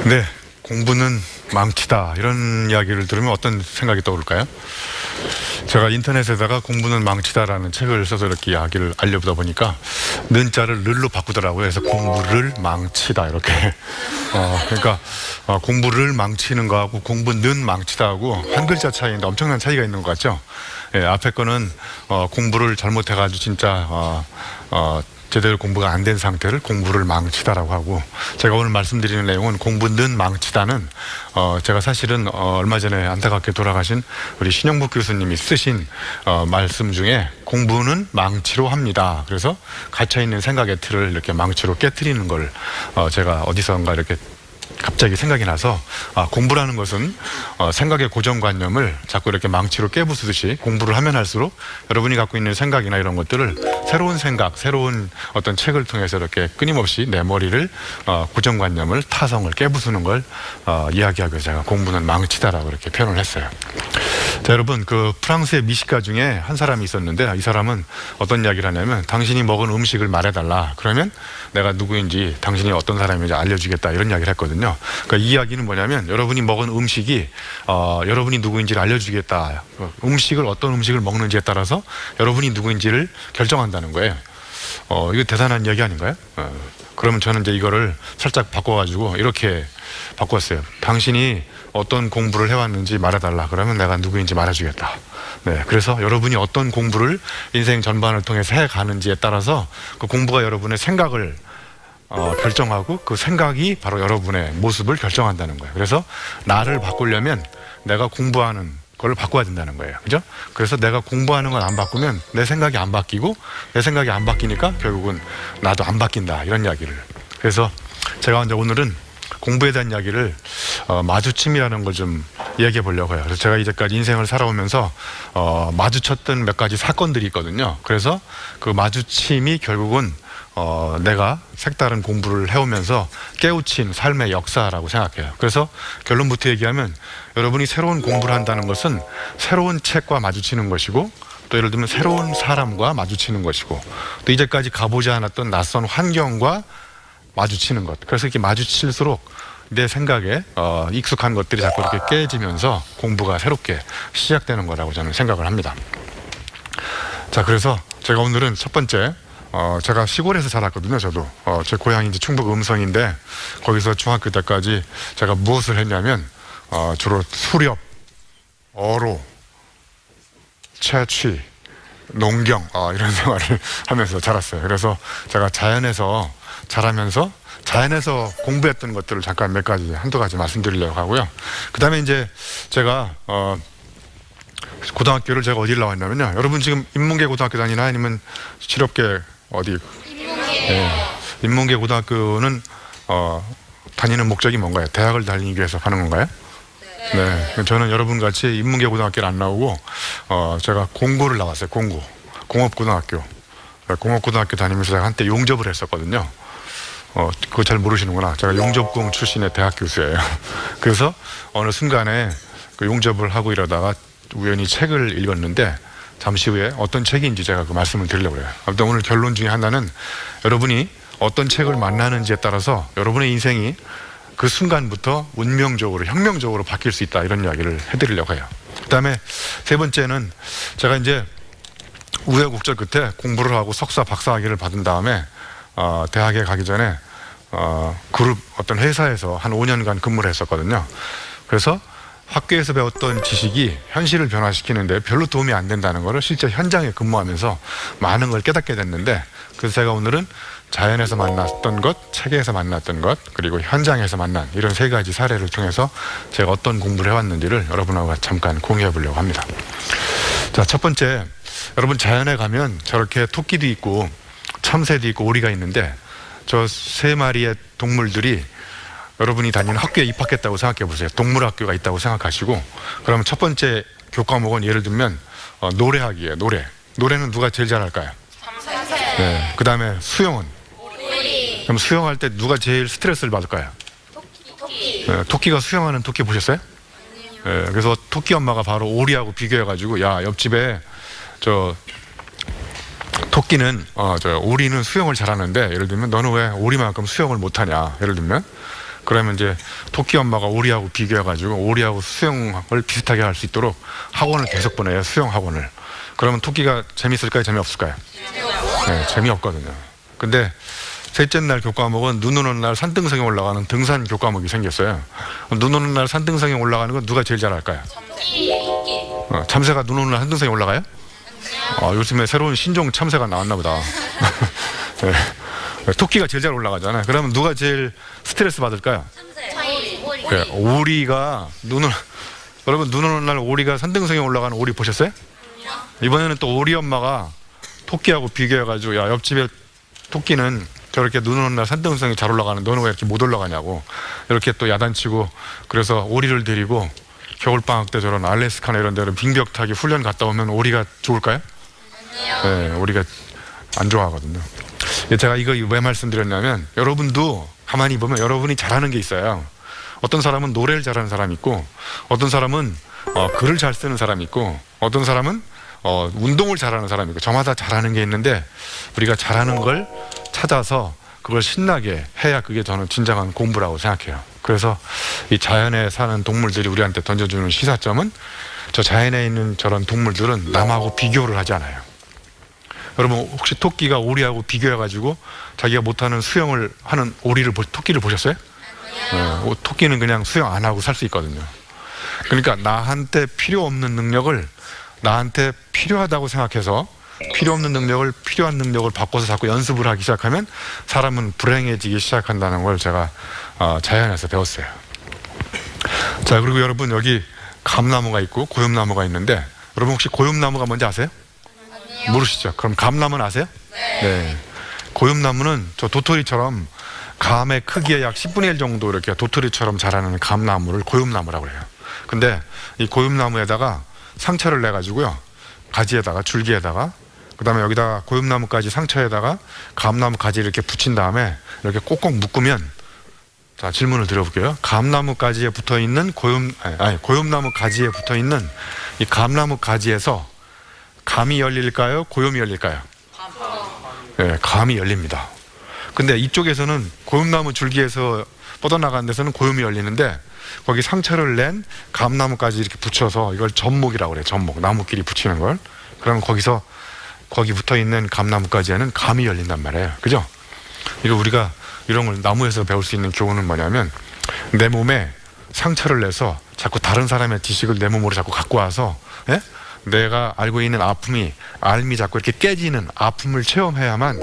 네, 공부는 망치다 이런 이야기를 들으면 어떤 생각이 떠오를까요? 제가 인터넷에다가 공부는 망치다라는 책을 써서 이렇게 이야기를 알려보다 보니까 는자를 를로 바꾸더라고요. 그래서 공부를 망치다 이렇게 그러니까 공부를 망치는 거하고 공부는 망치다하고 한 글자 차이인데 엄청난 차이가 있는 것 같죠? 예, 앞에 거는 공부를 잘못해가지고 진짜 제대로 공부가 안 된 상태를 공부를 망치다라고 하고, 제가 오늘 말씀드리는 내용은 공부는 망치다는 제가 사실은 얼마 전에 안타깝게 돌아가신 우리 신영복 교수님이 쓰신 말씀 중에 공부는 망치로 합니다. 그래서 갇혀있는 생각의 틀을 이렇게 망치로 깨트리는 걸 제가 어디선가 이렇게 갑자기 생각이 나서 공부라는 것은 생각의 고정관념을 자꾸 이렇게 망치로 깨부수듯이 공부를 하면 할수록 여러분이 갖고 있는 생각이나 이런 것들을 새로운 생각, 새로운 어떤 책을 통해서 이렇게 끊임없이 내 머리를 고정관념을, 타성을 깨부수는 걸 이야기하기 위해서 제가 공부는 망치다라고 이렇게 표현을 했어요. 자, 여러분, 그 프랑스의 미식가 중에 한 사람이 있었는데, 이 사람은 어떤 이야기를 하냐면, 당신이 먹은 음식을 말해달라. 그러면 내가 누구인지, 당신이 어떤 사람인지 알려주겠다, 이런 이야기를 했거든요. 그러니까 이 이야기는 뭐냐면, 여러분이 먹은 음식이 여러분이 누구인지를 알려주겠다. 음식을, 어떤 음식을 먹는지에 따라서 여러분이 누구인지를 결정한다는 거예요. 이거 대단한 이야기 아닌가요? 그러면 저는 이제 이거를 살짝 바꿔가지고 이렇게 바꿨어요. 당신이 어떤 공부를 해왔는지 말해달라. 그러면 내가 누구인지 말해주겠다. 네, 그래서 여러분이 어떤 공부를 인생 전반을 통해서 해가는지에 따라서 그 공부가 여러분의 생각을 결정하고, 그 생각이 바로 여러분의 모습을 결정한다는 거예요. 그래서 나를 바꾸려면 내가 공부하는 걸 바꿔야 된다는 거예요. 그죠? 그래서 내가 공부하는 걸 안 바꾸면 내 생각이 안 바뀌고, 내 생각이 안 바뀌니까 결국은 나도 안 바뀐다, 이런 이야기를. 그래서 제가 이제 오늘은 공부에 대한 이야기를 마주침이라는 걸 좀 이야기해 보려고 해요. 그래서 제가 이제까지 인생을 살아오면서 마주쳤던 몇 가지 사건들이 있거든요. 그래서 그 마주침이 결국은 내가 색다른 공부를 해오면서 깨우친 삶의 역사라고 생각해요. 그래서 결론부터 얘기하면, 여러분이 새로운 공부를 한다는 것은 새로운 책과 마주치는 것이고, 또 예를 들면 새로운 사람과 마주치는 것이고, 또 이제까지 가보지 않았던 낯선 환경과 마주치는 것. 그래서 이렇게 마주칠수록 내 생각에 익숙한 것들이 자꾸 이렇게 깨지면서 공부가 새롭게 시작되는 거라고 저는 생각을 합니다. 자, 그래서 제가 오늘은 첫 번째, 제가 시골에서 자랐거든요. 저도 제 고향이 이제 충북 음성인데, 거기서 중학교 때까지 제가 무엇을 했냐면 주로 수렵, 어로, 채취, 농경 이런 생활을 하면서 자랐어요. 그래서 제가 자연에서 자라면서 자연에서 공부했던 것들을 잠깐 몇 가지, 한두 가지 말씀드리려고 하고요. 그 다음에 이제 제가 고등학교를 제가 어디를 나왔냐면요, 여러분 지금 인문계 고등학교 다니나 아니면 실업계 어디? 인문계 고등학교는 다니는 목적이 뭔가요? 대학을 다니기 위해서 가는 건가요? 네. 저는 여러분 같이 인문계 고등학교를 안 나오고 제가 공고를 나왔어요. 공업고등학교. 공업고등학교 다니면서 제가 한때 용접을 했었거든요. 그거 잘 모르시는구나. 제가 용접공 출신의 대학 교수예요. 그래서 어느 순간에 그 용접을 하고 이러다가 우연히 책을 읽었는데, 잠시 후에 어떤 책인지 제가 그 말씀을 드리려고 해요. 아무튼 오늘 결론 중에 하나는, 여러분이 어떤 책을 만나는지에 따라서 여러분의 인생이 그 순간부터 운명적으로, 혁명적으로 바뀔 수 있다, 이런 이야기를 해드리려고 해요. 그 다음에 세 번째는, 제가 이제 우여곡절 끝에 공부를 하고 석사, 박사학위를 받은 다음에 대학에 가기 전에 그룹 어떤 회사에서 한 5년간 근무를 했었거든요. 그래서 학교에서 배웠던 지식이 현실을 변화시키는데 별로 도움이 안 된다는 것을 실제 현장에 근무하면서 많은 걸 깨닫게 됐는데, 그래서 제가 오늘은 자연에서 만났던 것, 책에서 만났던 것, 그리고 현장에서 만난 이런 세 가지 사례를 통해서 제가 어떤 공부를 해왔는지를 여러분하고 잠깐 공유해 보려고 합니다. 자, 첫 번째, 여러분 자연에 가면 저렇게 토끼도 있고 참새도 있고 오리가 있는데, 저 세 마리의 동물들이 여러분이 다니는 학교에 입학했다고 생각해 보세요. 동물학교가 있다고 생각하시고, 그러면 첫 번째 교과목은 예를 들면 노래하기예요. 노래는 누가 제일 잘할까요? 참새. 네. 그 다음에 수영은? 오리. 그럼 수영할 때 누가 제일 스트레스를 받을까요? 토끼. 네, 토끼가 수영하는 토끼 보셨어요? 아니요. 네, 그래서 토끼 엄마가 바로 오리하고 비교해가지고, 야, 옆집에 저 토끼는 오리는 수영을 잘하는데, 예를 들면 너는 왜 오리만큼 수영을 못하냐, 예를 들면. 그러면 이제 토끼 엄마가 오리하고 비교해가지고 오리하고 수영을 비슷하게 할 수 있도록 학원을 계속 보내요. 수영 학원을. 그러면 토끼가 재밌을까요? 재미없을까요? 네, 재미없거든요. 근데 셋째 날 교과목은 눈 오는 날 산등성에 올라가는 등산 교과목이 생겼어요. 눈 오는 날 산등성에 올라가는 건 누가 제일 잘할까요? 참새가 눈 오는 날 산등성에 올라가요? 요즘에 새로운 신종 참새가 나왔나 보다. 네. 토끼가 제일 잘 올라가잖아요. 그러면 누가 제일 스트레스 받을까요? 오리. 네, 오리가 여러분 눈 오는 날 오리가 산등성에 올라가는 오리 보셨어요? 이번에는 또 오리 엄마가 토끼하고 비교해가지고 야, 옆집에 토끼는 저렇게 눈 오는 날 산등성에 잘 올라가는 너는 왜 이렇게 못 올라가냐고 이렇게 또 야단치고, 그래서 오리를 데리고 겨울방학 때 저런 알래스카나 이런 데로 빙벽 타기 훈련 갔다 오면 오리가 좋을까요? 네, 오리가 안 좋아하거든요. 제가 이거 왜 말씀드렸냐면, 여러분도 가만히 보면 여러분이 잘하는 게 있어요. 어떤 사람은 노래를 잘하는 사람이 있고, 어떤 사람은 글을 잘 쓰는 사람이 있고, 어떤 사람은 운동을 잘하는 사람이 있고, 저마다 잘하는 게 있는데, 우리가 잘하는 걸 찾아서 그걸 신나게 해야 그게 저는 진정한 공부라고 생각해요. 그래서 이 자연에 사는 동물들이 우리한테 던져주는 시사점은, 저 자연에 있는 저런 동물들은 남하고 비교를 하지 않아요. 여러분 혹시 토끼가 오리하고 비교해가지고 자기가 못하는 수영을 하는 토끼를 보셨어요? 네, 토끼는 그냥 수영 안 하고 살 수 있거든요. 그러니까 나한테 필요 없는 능력을 나한테 필요하다고 생각해서 필요 없는 능력을 필요한 능력을 바꿔서 자꾸 연습을 하기 시작하면 사람은 불행해지기 시작한다는 걸 제가 자연에서 배웠어요. 자, 그리고 여러분 여기 감나무가 있고 고엽나무가 있는데, 여러분 혹시 고엽나무가 뭔지 아세요? 아니요. 모르시죠? 그럼 감나무는 아세요? 네. 고엽나무는 저 도토리처럼 감의 크기의 약 10분의 1 정도 이렇게 도토리처럼 자라는 감나무를 고엽나무라고 해요. 근데 이 고엽나무에다가 상처를 내가지고요, 가지에다가 줄기에다가, 그 다음에 여기다가 고엽나무까지 상처에다가 감나무 가지를 이렇게 붙인 다음에 이렇게 꼭꼭 묶으면, 자, 질문을 드려볼게요. 감나무 가지에 붙어 있는 고엽나무 가지에 붙어 있는 이 감나무 가지에서 감이 열릴까요? 고염이 열릴까요? 네, 감이 열립니다. 근데 이쪽에서는 고엽나무 줄기에서 뻗어나가는 데서는 고염이 열리는데, 거기 상처를 낸 감나무까지 이렇게 붙여서 이걸 접목이라고 그래요. 접목, 나무끼리 붙이는 걸. 그러면 거기 붙어 있는 감나무까지에는 감이 열린단 말이에요. 그죠? 이거 우리가 이런 걸 나무에서 배울 수 있는 교훈은 뭐냐면, 내 몸에 상처를 내서 자꾸 다른 사람의 지식을 내 몸으로 자꾸 갖고 와서, 예? 내가 알고 있는 알미 자꾸 이렇게 깨지는 아픔을 체험해야만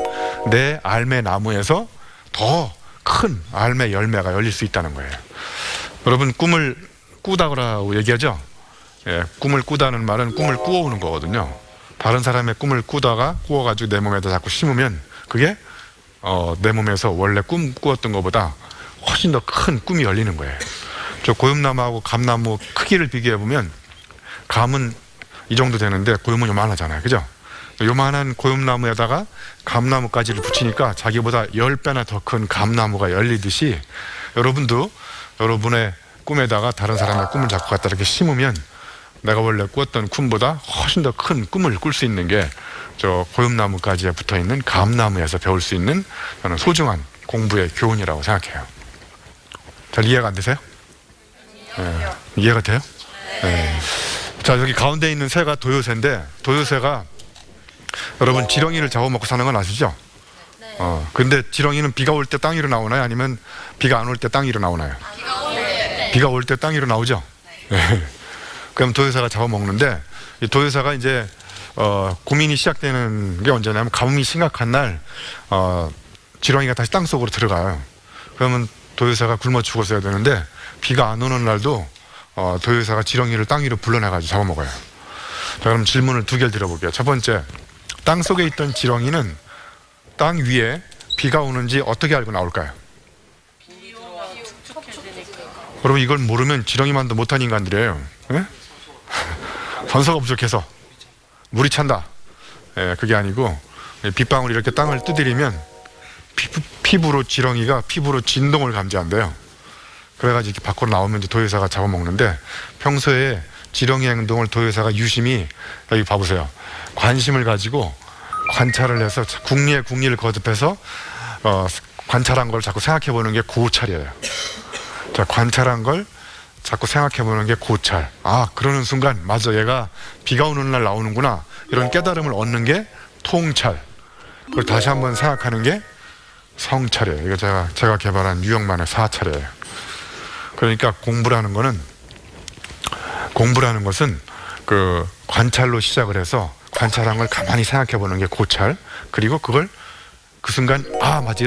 내 알매 나무에서 더 큰 알매 열매가 열릴 수 있다는 거예요. 여러분 꿈을 꾸다고 얘기하죠? 예, 꿈을 꾸다는 말은 꿈을 꾸어오는 거거든요. 다른 사람의 꿈을 꾸어가지고 내 몸에다 자꾸 심으면 그게 내 몸에서 원래 꿈 꾸었던 것보다 훨씬 더 큰 꿈이 열리는 거예요. 저 고엽나무하고 감나무 크기를 비교해보면, 감은 이 정도 되는데 고엽은 요만하잖아요. 그죠? 요만한 고엽나무에다가 감나무까지를 붙이니까 자기보다 10배나 더 큰 감나무가 열리듯이, 여러분도 여러분의 꿈에다가 다른 사람의 꿈을 자꾸 갖다 이렇게 심으면 내가 원래 꾸었던 꿈보다 훨씬 더 큰 꿈을 꿀 수 있는 게 저 고엽나무까지에 붙어 있는 감나무에서 배울 수 있는 저는 소중한 공부의 교훈이라고 생각해요. 잘 이해가 안 되세요? 네. 이해가 돼요? 네. 자, 여기 가운데 있는 새가 도요새인데, 도요새가 여러분 지렁이를 잡아먹고 사는 건 아시죠? 근데 지렁이는 비가 올 때 땅 위로 나오나요? 아니면 비가 안 올 때 땅 위로 나오나요? 비가 올 때 땅 위로 나오죠? 네. 그럼 도요새가 잡아먹는데, 이 도요새가 이제 고민이 시작되는 게 언제냐면, 가뭄이 심각한 날 지렁이가 다시 땅속으로 들어가요. 그러면 도요새가 굶어 죽었어야 되는데, 비가 안 오는 날도 도요새가 지렁이를 땅 위로 불러내가지고 잡아먹어요. 자, 그럼 질문을 2개를 드려볼게요. 첫 번째, 땅 속에 있던 지렁이는 땅 위에 비가 오는지 어떻게 알고 나올까요? 여러분 이걸 모르면 지렁이만도 못한 인간들이에요. 예? 선서가 부족해서 물이 찬다. 예, 그게 아니고 빗방울이 이렇게 땅을 두드리면 지렁이가 피부로 진동을 감지한대요. 그래가지고 이렇게 밖으로 나오면 이제 도요새가 잡아먹는데, 평소에 지렁이 행동을 도요새가 유심히, 여기 봐보세요, 관심을 가지고 관찰을 해서 국리에 국리를 거듭해서 관찰한 걸 자꾸 생각해 보는 게 고찰이에요. 자, 관찰한 걸 자꾸 생각해보는 게 고찰. 아, 그러는 순간 맞아, 얘가 비가 오는 날 나오는구나, 이런 깨달음을 얻는 게 통찰. 그걸 다시 한번 생각하는 게 성찰이에요. 이거 제가 개발한 유형만의 사찰이에요. 그러니까 공부라는 것은 그 관찰로 시작을 해서 관찰한 걸 가만히 생각해보는 게 고찰, 그리고 그걸 그 순간 아 맞아,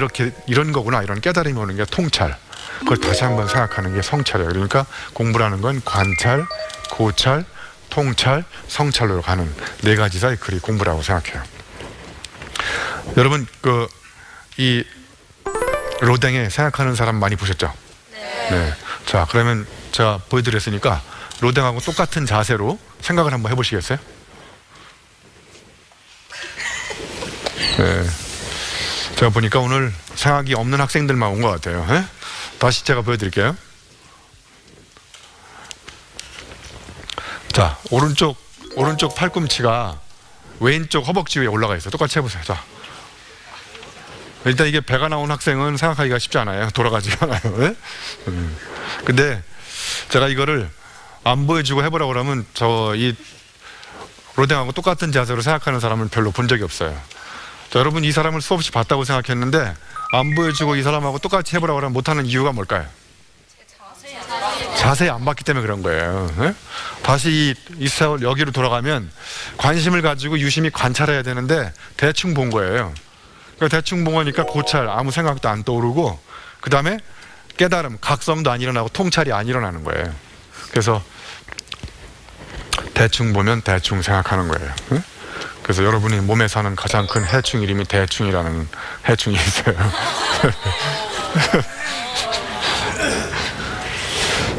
이런 거구나, 이런 깨달음이 오는 게 통찰. 그걸 다시 한번 생각하는 게 성찰이에요. 그러니까 공부라는 건 관찰, 고찰, 통찰, 성찰로 가는 네 가지 사이클이 공부라고 생각해요. 여러분 이 로댕에 생각하는 사람 많이 보셨죠? 네. 자, 그러면 제가 보여드렸으니까 로댕하고 똑같은 자세로 생각을 한번 해보시겠어요? 네. 제가 보니까 오늘 생각이 없는 학생들만 온 것 같아요. 에? 다시 제가 보여드릴게요. 자, 오른쪽 팔꿈치가 왼쪽 허벅지 위에 올라가 있어요. 똑같이 해보세요. 자, 일단 이게 배가 나온 학생은 생각하기가 쉽지 않아요. 돌아가지가 않아요. 근데 제가 이거를 안 보여주고 해보라고 그러면 이 로댕하고 똑같은 자세로 생각하는 사람은 별로 본 적이 없어요. 자, 여러분 이 사람을 수없이 봤다고 생각했는데 안 보여주고 이 사람하고 똑같이 해보라고 하면 못하는 이유가 뭘까요? 자세히 안 봤기 때문에 그런 거예요. 네? 다시 이 세월 여기로 돌아가면 관심을 가지고 유심히 관찰해야 되는데 대충 본 거예요. 그러니까 대충 본 거니까 고찰, 아무 생각도 안 떠오르고, 그 다음에 깨달음, 각성도 안 일어나고 통찰이 안 일어나는 거예요. 그래서 대충 보면 대충 생각하는 거예요. 네? 그래서 여러분이 몸에 사는 가장 큰 해충 이름이 대충이라는 해충이 있어요.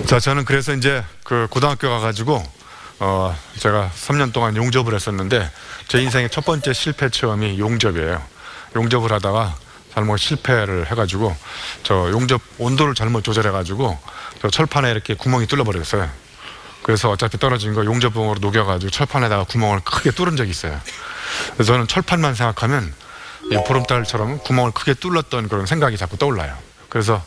자, 저는 그래서 이제 그 고등학교 가가지고 제가 3년 동안 용접을 했었는데 제 인생의 첫 번째 실패 체험이 용접이에요. 용접을 하다가 잘못 실패를 해가지고 저 용접 온도를 잘못 조절해가지고 저 철판에 이렇게 구멍이 뚫려버렸어요. 그래서 어차피 떨어진 거 용접봉으로 녹여가지고 철판에다가 구멍을 크게 뚫은 적이 있어요. 그래서 저는 철판만 생각하면 이 보름달처럼 구멍을 크게 뚫었던 그런 생각이 자꾸 떠올라요. 그래서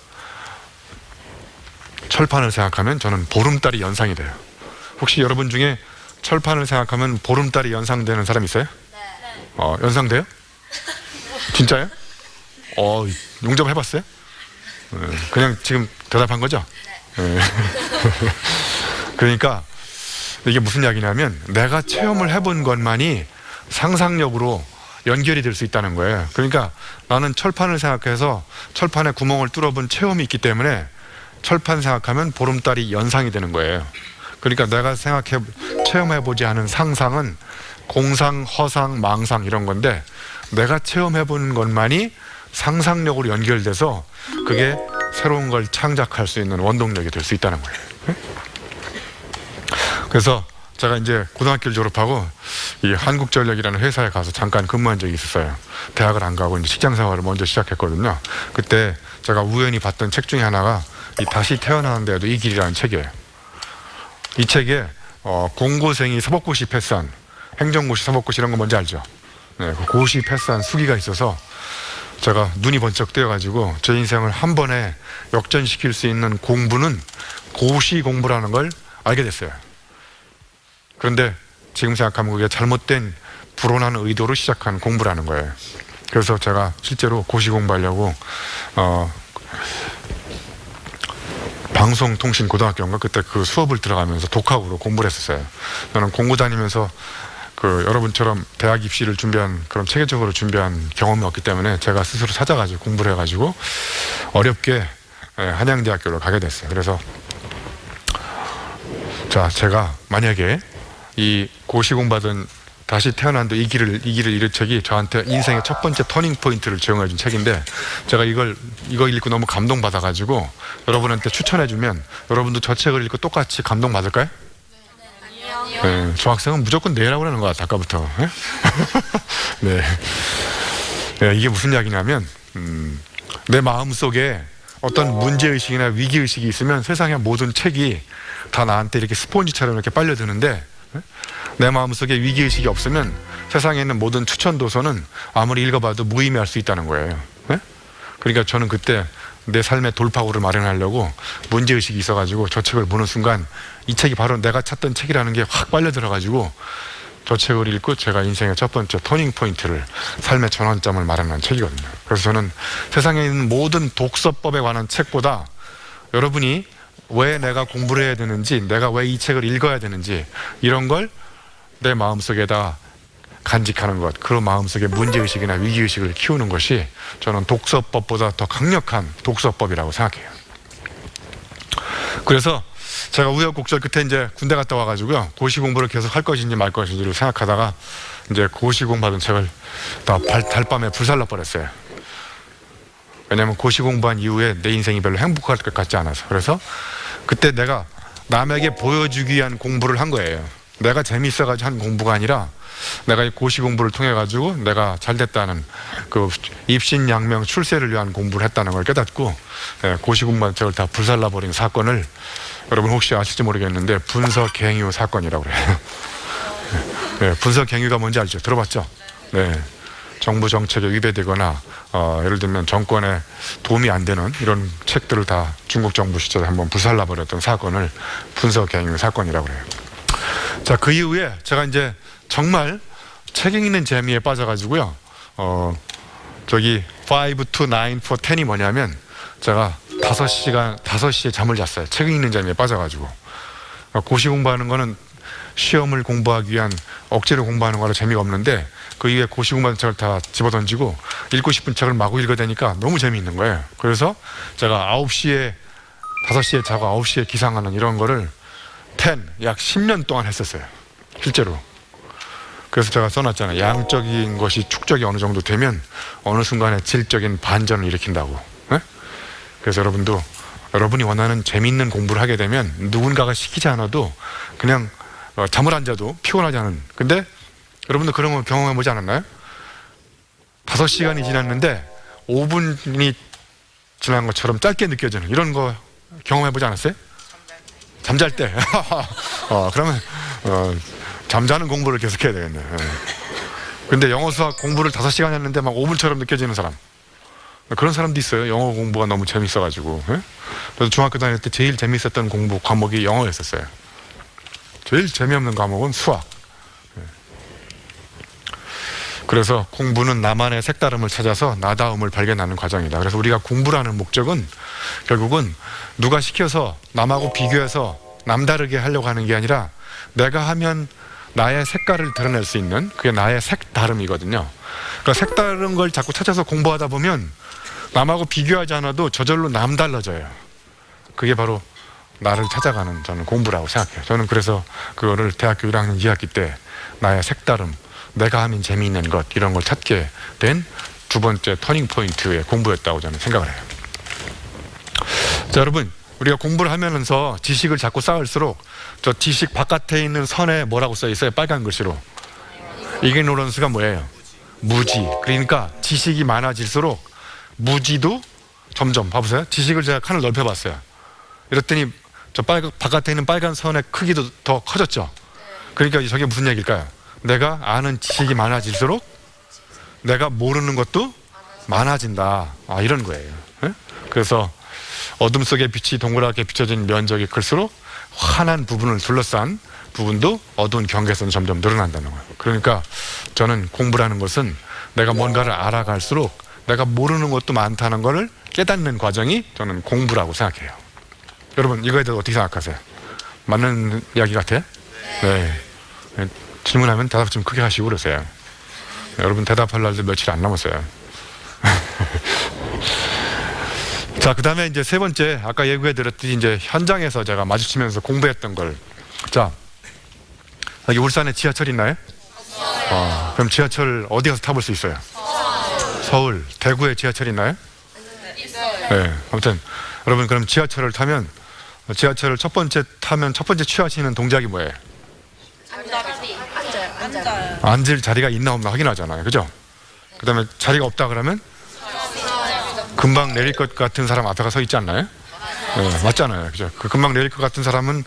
철판을 생각하면 저는 보름달이 연상이 돼요. 혹시 여러분 중에 철판을 생각하면 보름달이 연상되는 사람 있어요? 네. 연상돼요? 진짜요? 용접 해봤어요? 그냥 지금 대답한 거죠? 네. 그러니까 이게 무슨 이야기냐면 내가 체험을 해본 것만이 상상력으로 연결이 될 수 있다는 거예요. 그러니까 나는 철판을 생각해서 철판에 구멍을 뚫어본 체험이 있기 때문에 철판 생각하면 보름달이 연상이 되는 거예요. 그러니까 내가 체험해보지 않은 상상은 공상, 허상, 망상 이런 건데 내가 체험해본 것만이 상상력으로 연결돼서 그게 새로운 걸 창작할 수 있는 원동력이 될 수 있다는 거예요. 그래서 제가 이제 고등학교를 졸업하고 이 한국전력이라는 회사에 가서 잠깐 근무한 적이 있었어요. 대학을 안 가고 이제 직장 생활을 먼저 시작했거든요. 그때 제가 우연히 봤던 책 중에 하나가 이 다시 태어나는데도 이 길이라는 책이에요. 이 책에 공고생이 서복고시 패스한, 행정고시, 서복고시 이런 거 뭔지 알죠? 네, 그 고시 패스한 수기가 있어서 제가 눈이 번쩍 뜨여가지고 제 인생을 한 번에 역전시킬 수 있는 공부는 고시 공부라는 걸 알게 됐어요. 그런데 지금 생각하면 그게 잘못된 불온한 의도로 시작한 공부라는 거예요. 그래서 제가 실제로 고시 공부하려고 방송통신고등학교인가 그때 그 수업을 들어가면서 독학으로 공부를 했었어요. 저는 공고 다니면서 그 여러분처럼 대학 입시를 준비한 그런 체계적으로 준비한 경험이 없기 때문에 제가 스스로 찾아가지고 공부를 해가지고 어렵게 한양대학교를 가게 됐어요. 그래서 자, 제가 만약에 이 고시 공부하던 다시 태어난도 이 길을 잃은 책이 저한테 인생의 첫 번째 터닝 포인트를 제공해 준 책인데 제가 이거 읽고 너무 감동받아가지고 여러분한테 추천해주면 여러분도 저 책을 읽고 똑같이 감동받을까요? 네, 저 학생은 무조건 내라고 그러는 것 같아, 아까부터. 네. 네, 이게 무슨 이야기냐면 내 마음속에 어떤 문제의식이나 위기의식이 있으면 세상의 모든 책이 다 나한테 이렇게 스폰지처럼 이렇게 빨려드는데 내 마음속에 위기의식이 없으면 세상에 있는 모든 추천 도서는 아무리 읽어봐도 무의미할 수 있다는 거예요. 네? 그러니까 저는 그때 내 삶의 돌파구를 마련하려고 문제의식이 있어가지고 저 책을 보는 순간 이 책이 바로 내가 찾던 책이라는 게 확 빨려 들어가지고 저 책을 읽고 제가 인생의 첫 번째 터닝 포인트를, 삶의 전환점을 마련한 책이거든요. 그래서 저는 세상에 있는 모든 독서법에 관한 책보다 여러분이 왜 내가 공부를 해야 되는지, 내가 왜 이 책을 읽어야 되는지 이런 걸 내 마음속에다 간직하는 것, 그 마음속에 문제의식이나 위기의식을 키우는 것이 저는 독서법보다 더 강력한 독서법이라고 생각해요. 그래서 제가 우여곡절 끝에 이제 군대 갔다 와가지고요, 고시 공부를 계속 할 것인지 말 것인지를 생각하다가 이제 고시 공부하던 책을 다 달밤에 불살라 버렸어요. 왜냐면 고시 공부한 이후에 내 인생이 별로 행복할 것 같지 않아서. 그래서 그때 내가 남에게 보여주기 위한 공부를 한 거예요. 내가 재밌어가지고 한 공부가 아니라 내가 이 고시 공부를 통해 가지고 내가 잘 됐다는 그 입신양명 출세를 위한 공부를 했다는 걸 깨닫고 고시 공부한 책을 다 불살라 버린 사건을 여러분 혹시 아실지 모르겠는데 분서갱유 사건이라고 그래요. 네, 분서갱유가 뭔지 알죠? 들어봤죠? 네, 정부 정책에 위배되거나 예를 들면 정권에 도움이 안 되는 이런 책들을 다 중국 정부 시절에 한번 불살라 버렸던 사건을 분서갱유 사건이라고 그래요. 자, 그 이후에 제가 이제 정말 책 읽는 재미에 빠져가지고요, 저기 5 to 9 for 10이 뭐냐면 제가 5시에 잠을 잤어요. 책 읽는 재미에 빠져가지고. 고시 공부하는 거는 시험을 공부하기 위한 억지로 공부하는 거라 재미가 없는데 그 이후에 고시 공부하는 책을 다 집어던지고 읽고 싶은 책을 마구 읽어대니까 너무 재미있는 거예요. 그래서 제가 5시에 자고 9시에 기상하는 이런 거를 약 10년 동안 했었어요. 실제로. 그래서 제가 써놨잖아요. 양적인 것이 축적이 어느 정도 되면 어느 순간에 질적인 반전을 일으킨다고. 네? 그래서 여러분이 원하는 재미있는 공부를 하게 되면 누군가가 시키지 않아도 그냥 잠을 안 자도 피곤하지 않은. 근데 여러분도 그런 거 경험해 보지 않았나요? 5시간이 지났는데 5분이 지난 것처럼 짧게 느껴지는 이런 거 경험해 보지 않았어요? 잠잘 때. 그러면 잠자는 공부를 계속 해야 되겠네. 근데 영어 수학 공부를 5시간 했는데 막 5분처럼 느껴지는 사람, 그런 사람도 있어요. 영어 공부가 너무 재밌어가지고. 그래서 중학교 다닐 때 제일 재밌었던 공부 과목이 영어였었어요. 제일 재미없는 과목은 수학. 그래서 공부는 나만의 색다름을 찾아서 나다움을 발견하는 과정이다. 그래서 우리가 공부라는 목적은 결국은 누가 시켜서 남하고 비교해서 남다르게 하려고 하는 게 아니라 내가 하면 나의 색깔을 드러낼 수 있는, 그게 나의 색다름이거든요. 그러니까 색다른 걸 자꾸 찾아서 공부하다 보면 남하고 비교하지 않아도 저절로 남달라져요. 그게 바로 나를 찾아가는 저는 공부라고 생각해요. 저는 그래서 그거를 대학교 1학년 2학기 때 나의 색다름, 내가 하면 재미있는 것, 이런 걸 찾게 된 두 번째 터닝 포인트의 공부였다고 저는 생각을 해요. 자, 여러분, 우리가 공부를 하면서 지식을 자꾸 쌓을수록 저 지식 바깥에 있는 선에 뭐라고 써 있어요? 빨간 글씨로. 이그노런스가 뭐예요? 무지. 그러니까 지식이 많아질수록 무지도 점점, 봐보세요. 지식을 제가 칸을 넓혀봤어요. 이랬더니 저 바깥에 있는 빨간 선의 크기도 더 커졌죠. 그러니까 저게 무슨 얘기일까요? 내가 아는 지식이 많아질수록 내가 모르는 것도 많아진다. 이런 거예요. 그래서 어둠 속에 빛이 동그랗게 비춰진 면적이 클수록 환한 부분을 둘러싼 부분도 어두운 경계선이 점점 늘어난다는 거예요. 그러니까 저는 공부라는 것은 내가 뭔가를 알아갈수록 내가 모르는 것도 많다는 것을 깨닫는 과정이 저는 공부라고 생각해요. 여러분, 이거에 대해서 어떻게 생각하세요? 맞는 이야기 같아요? 네. 질문하면 대답 좀 크게 하시고 그러세요. 여러분 대답할 날도 며칠 안 남았어요. 자, 그 다음에 이제 세 번째, 아까 예고해 드렸듯이 이제 현장에서 제가 마주치면서 공부했던 걸. 자, 여기 울산에 지하철 있나요? 그럼 지하철 어디 가서 타볼 수 있어요? 서울. 대구에 지하철 있나요? 네. 아무튼 여러분, 그럼 지하철을 타면, 지하철을 첫 번째 타면 첫 번째 취하시는 동작이 뭐예요? 앉을 자리가 있나 없나 확인하잖아요. 그죠? 그 다음에 자리가 없다 그러면 금방 내릴 것 같은 사람 앞에 가서 있지 않나요? 네, 맞잖아요. 그죠? 그 금방 내릴 것 같은 사람은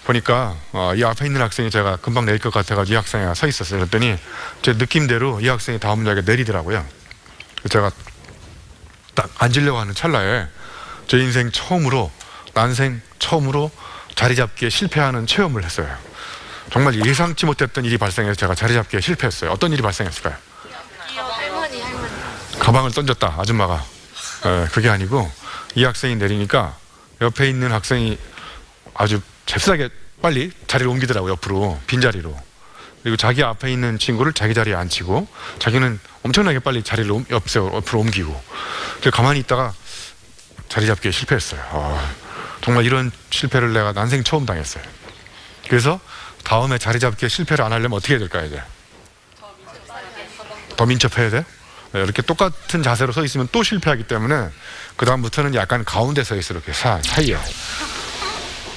보니까 이 앞에 있는 학생이 제가 금방 내릴 것 같아가지고 이 학생이 서 있었어요. 그랬더니 제 느낌대로 이 학생이 다음 역에 내리더라고요. 제가 딱 앉으려고 하는 찰나에 제 인생 처음으로, 난생 처음으로 자리 잡기에 실패하는 체험을 했어요. 정말 예상치 못했던 일이 발생해서 제가 자리 잡기에 실패했어요. 어떤 일이 발생했을까요? 할머니. 가방을 던졌다, 아줌마가. 그게 아니고 이 학생이 내리니까 옆에 있는 학생이 아주 잽싸게 빨리 자리를 옮기더라고요. 옆으로, 빈자리로. 그리고 자기 앞에 있는 친구를 자기 자리에 앉히고 자기는 엄청나게 빨리 자리를 옆으로 옮기고. 그래서 가만히 있다가 자리 잡기에 실패했어요. 정말 이런 실패를 내가 난생 처음 당했어요. 그래서 다음에 자리 잡기에 실패를 안 하려면 어떻게 해야 될까요? 이제 더 민첩해야 돼? 이렇게 똑같은 자세로 서 있으면 또 실패하기 때문에 그 다음부터는 약간 가운데 서 있어. 이렇게 사이에.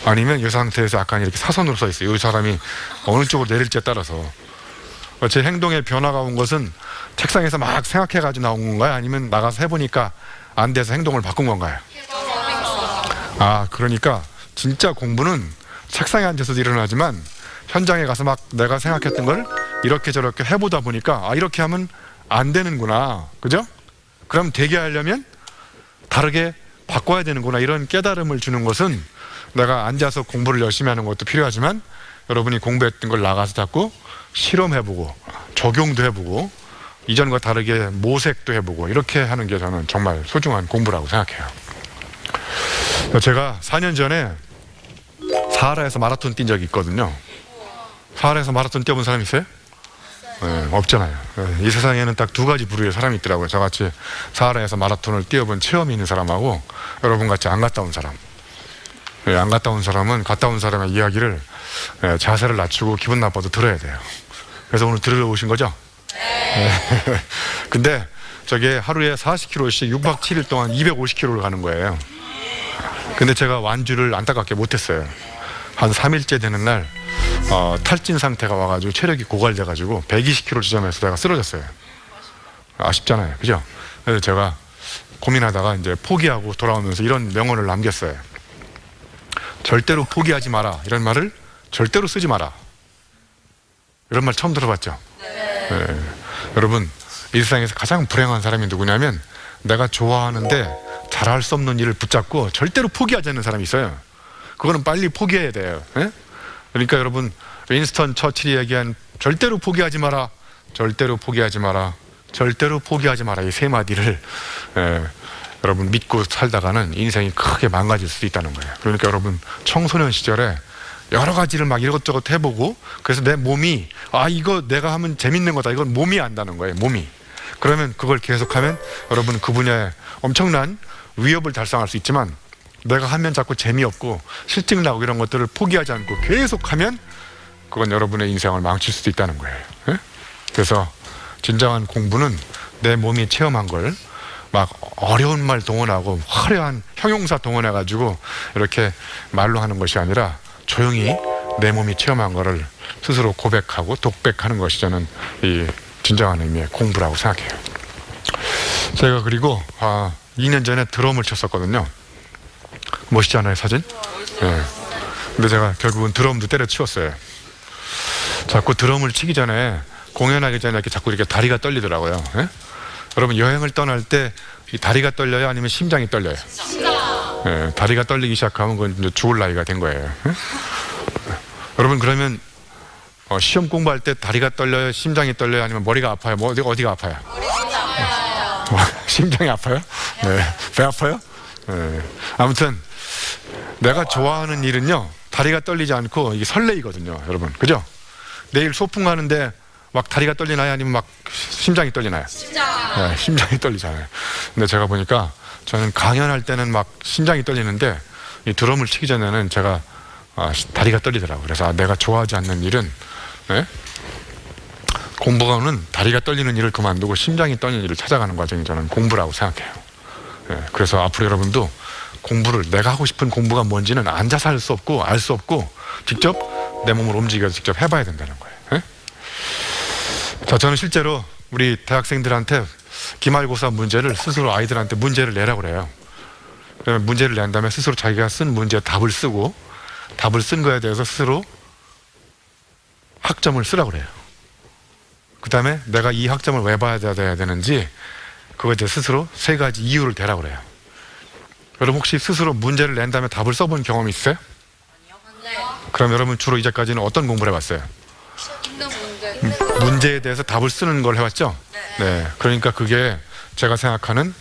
아니면 이 상태에서 약간 이렇게 사선으로 서 있어요. 이 사람이 어느 쪽으로 내릴지에 따라서. 제 행동에 변화가 온 것은 책상에서 막 생각해가지고 나온 건가요? 아니면 나가서 해보니까 안 돼서 행동을 바꾼 건가요? 그러니까 진짜 공부는 책상에 앉아서도 일어나지만 현장에 가서 막 내가 생각했던 걸 이렇게 저렇게 해보다 보니까 이렇게 하면 안 되는구나. 그죠? 그럼 되게 하려면 다르게 바꿔야 되는구나. 이런 깨달음을 주는 것은 내가 앉아서 공부를 열심히 하는 것도 필요하지만 여러분이 공부했던 걸 나가서 자꾸 실험해보고 적용도 해보고 이전과 다르게 모색도 해보고 이렇게 하는 게 저는 정말 소중한 공부라고 생각해요. 제가 4년 전에 사하라에서 마라톤 뛴 적이 있거든요. 사하라에서 마라톤 뛰어본 사람 있어요? 네, 없잖아요. 이 세상에는 딱 두 가지 부류의 사람이 있더라고요. 저같이 사하라에서 마라톤을 뛰어본 체험이 있는 사람하고 여러분같이 안 갔다 온 사람. 안 갔다 온 사람은 갔다 온 사람의 이야기를 자세를 낮추고 기분 나빠도 들어야 돼요. 그래서 오늘 들으러 오신 거죠? 네. 근데 저게 하루에 40km씩 6박 7일 동안 250km를 가는 거예요. 근데 제가 완주를 안타깝게 못했어요. 한 3일째 되는 날 탈진 상태가 와가지고 체력이 고갈돼가지고 120km 지점에서 내가 쓰러졌어요. 아쉽잖아요. 그죠? 그래서 제가 고민하다가 이제 포기하고 돌아오면서 이런 명언을 남겼어요. 절대로 포기하지 마라. 이런 말을 절대로 쓰지 마라. 이런 말 처음 들어봤죠? 네. 여러분, 이 세상에서 가장 불행한 사람이 누구냐면 내가 좋아하는데 잘할 수 없는 일을 붙잡고 절대로 포기하지 않는 사람이 있어요. 그거는 빨리 포기해야 돼요. 네? 그러니까 여러분, 윈스턴 처칠이 얘기한 절대로 포기하지 마라, 절대로 포기하지 마라, 절대로 포기하지 마라, 이 세 마디를 여러분 믿고 살다가는 인생이 크게 망가질 수도 있다는 거예요. 그러니까 여러분 청소년 시절에 여러 가지를 막 이것저것 해보고 그래서 내 몸이 이거 내가 하면 재밌는 거다, 이건 몸이 안다는 거예요. 몸이. 그러면 그걸 계속하면 여러분 그 분야에 엄청난 위협을 달성할 수 있지만 내가 하면 자꾸 재미없고 실증 나고 이런 것들을 포기하지 않고 계속하면 그건 여러분의 인생을 망칠 수도 있다는 거예요. 예? 그래서 진정한 공부는 내 몸이 체험한 걸 막 어려운 말 동원하고 화려한 형용사 동원해가지고 이렇게 말로 하는 것이 아니라 조용히 내 몸이 체험한 거를 스스로 고백하고 독백하는 것이 저는 이 진정한 의미의 공부라고 생각해요. 제가 그리고 2년 전에 드럼을 쳤었거든요. 멋있지 않아요, 사진? 네. 근데 제가 결국은 드럼도 때려치웠어요. 자꾸 드럼을 치기 전에, 공연하기 전에 이렇게 자꾸 이렇게 다리가 떨리더라고요. 네? 여러분 여행을 떠날 때 이 다리가 떨려요? 아니면 심장이 떨려요? 네, 다리가 떨리기 시작하면 그건 이제 죽을 나이가 된 거예요. 네? 여러분 그러면 시험 공부할 때 다리가 떨려요? 심장이 떨려요? 아니면 머리가 아파요? 어디가 아파요? 심장이 아파요? 네. 배 아파요? 네. 아무튼 내가 좋아하는 일은요 다리가 떨리지 않고 이게 설레이거든요, 여러분. 그죠? 내일 소풍 가는데 막 다리가 떨리나요? 아니면 막 심장이 떨리나요? 네, 심장이 떨리잖아요. 근데 제가 보니까 저는 강연할 때는 막 심장이 떨리는데 이 드럼을 치기 전에는 제가 다리가 떨리더라고요. 그래서 내가 좋아하지 않는 일은 공부는 다리가 떨리는 일을 그만두고 심장이 떨리는 일을 찾아가는 과정이 저는 공부라고 생각해요. 그래서 앞으로 여러분도 공부를, 내가 하고 싶은 공부가 뭔지는 앉아서 할 수 없고 알 수 없고 직접 내 몸을 움직여서 직접 해봐야 된다는 거예요. 자, 저는 실제로 우리 대학생들한테 기말고사 문제를 스스로 아이들한테 문제를 내라고 그래요. 그러면 문제를 낸 다음에 스스로 자기가 쓴 문제에 답을 쓰고 답을 쓴 거에 대해서 스스로 학점을 쓰라고 그래요. 그 다음에 내가 이 학점을 왜 받아야 되는지 그거에 대해 스스로 3가지 이유를 대라고 그래요. 여러분 혹시 스스로 문제를 낸 다음에 답을 써본 경험이 있어요? 네. 그럼 여러분 주로 이제까지는 어떤 공부를 해봤어요? 있는 문제. 문제에 대해서 답을 쓰는 걸 해왔죠? 네. 그러니까 그게 제가 생각하는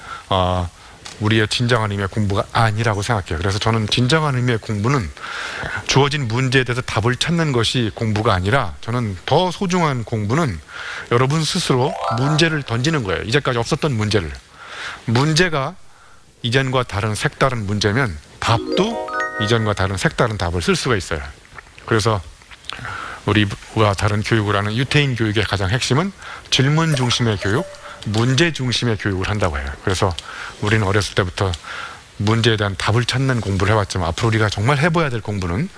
우리의 진정한 의미의 공부가 아니라고 생각해요. 그래서 저는 진정한 의미의 공부는 주어진 문제에 대해서 답을 찾는 것이 공부가 아니라, 저는 더 소중한 공부는 여러분 스스로 문제를 던지는 거예요. 이제까지 없었던 문제를. 문제가 이전과 다른 색다른 문제면 답도 이전과 다른 색다른 답을 쓸 수가 있어요. 그래서 우리와 다른 교육을 하는 유태인 교육의 가장 핵심은 질문 중심의 교육, 문제 중심의 교육을 한다고 해요. 그래서 우리는 어렸을 때부터 문제에 대한 답을 찾는 공부를 해왔지만, 앞으로 우리가 정말 해봐야 될 공부는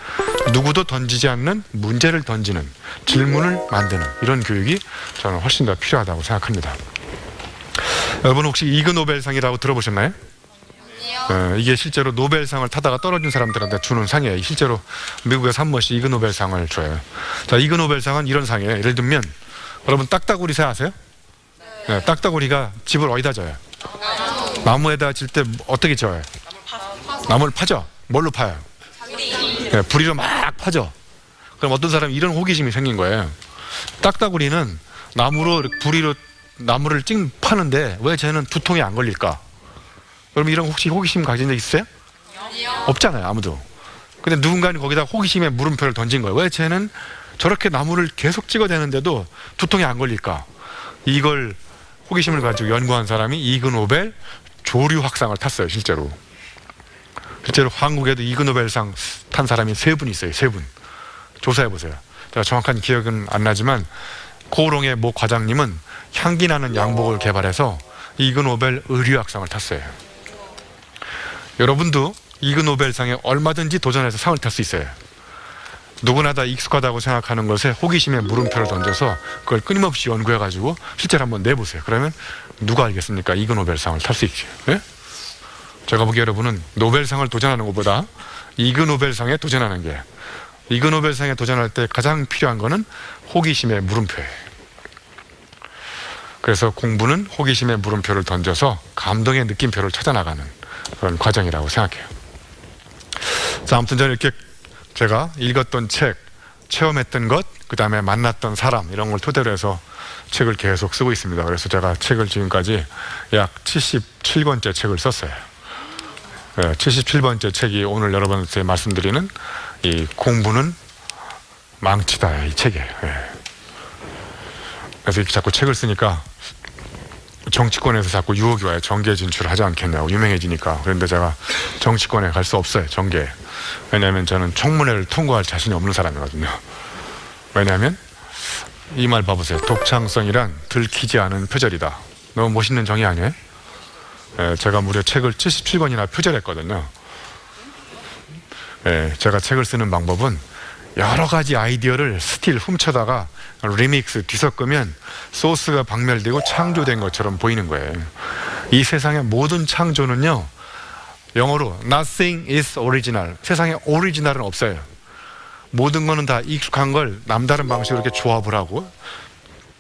누구도 던지지 않는 문제를 던지는, 질문을 만드는 이런 교육이 저는 훨씬 더 필요하다고 생각합니다. 여러분 혹시 이그 노벨상이라고 들어보셨나요? 이게 실제로 노벨상을 타다가 떨어진 사람들한테 주는 상이에요. 실제로 미국에서 한 번씩 이그 노벨상을 줘요. 자, 이그 노벨상은 이런 상이에요. 예를 들면 여러분 딱따구리 새 아세요? 네, 딱따구리가 집을 어디다 져요? 나무에다 질 때 어떻게 져요? 나무를 파죠. 뭘로 파요? 네, 부리로 막 파죠. 그럼 어떤 사람이 이런 호기심이 생긴 거예요. 딱따구리는 부리로 나무를 파는데 왜 쟤는 두통이 안 걸릴까? 여러분 이런 혹시 호기심 가진 적 있어요? 없잖아요, 아무도. 근데 누군가는 거기다 호기심의 물음표를 던진 거예요. 왜 쟤는 저렇게 나무를 계속 찍어대는데도 두통이 안 걸릴까? 이걸 호기심을 가지고 연구한 사람이 이그 노벨 조류학상을 탔어요. 실제로 한국에도 이그 노벨상 탄 사람이 3분 있어요. 3분. 조사해보세요. 제가 정확한 기억은 안 나지만 고롱의 모 과장님은 향기 나는 양복을 개발해서 이그 노벨 의류학상을 탔어요. 여러분도 이그 노벨상에 얼마든지 도전해서 상을 탈 수 있어요. 누구나 다 익숙하다고 생각하는 것에 호기심의 물음표를 던져서 그걸 끊임없이 연구해가지고 실제로 한번 내보세요. 그러면 누가 알겠습니까? 이그 노벨상을 탈 수 있죠. 네? 제가 보기에 여러분은 노벨상을 도전하는 것보다 이그 노벨상에 도전하는 게, 이그 노벨상에 도전할 때 가장 필요한 거는 호기심의 물음표예요. 그래서 공부는 호기심의 물음표를 던져서 감동의 느낌표를 찾아나가는 그런 과정이라고 생각해요. 자, 아무튼 저는 이렇게 제가 읽었던 책, 체험했던 것, 그 다음에 만났던 사람, 이런 걸 토대로 해서 책을 계속 쓰고 있습니다. 그래서 제가 책을 지금까지 약 77권째 책을 썼어요. 77번째 책이 오늘 여러분한테 말씀드리는 이 공부는 망치다, 이 책이에요. 그래서 이렇게 자꾸 책을 쓰니까 정치권에서 자꾸 유혹이 와요. 정계 진출하지 않겠냐고, 유명해지니까. 그런데 제가 정치권에 갈 수 없어요, 정계에. 왜냐하면 저는 청문회를 통과할 자신이 없는 사람이거든요. 왜냐하면 이 말 봐보세요. 독창성이란 들키지 않은 표절이다. 너무 멋있는 정의 아니에요? 제가 무려 책을 77권이나 표절했거든요. 제가 책을 쓰는 방법은 여러 가지 아이디어를 스틸 훔쳐다가 리믹스 뒤섞으면 소스가 박멸되고 창조된 것처럼 보이는 거예요. 이 세상의 모든 창조는요, 영어로 nothing is original. 세상에 오리지널은 없어요. 모든 거는 다 익숙한 걸 남다른 방식으로 이렇게 조합을 하고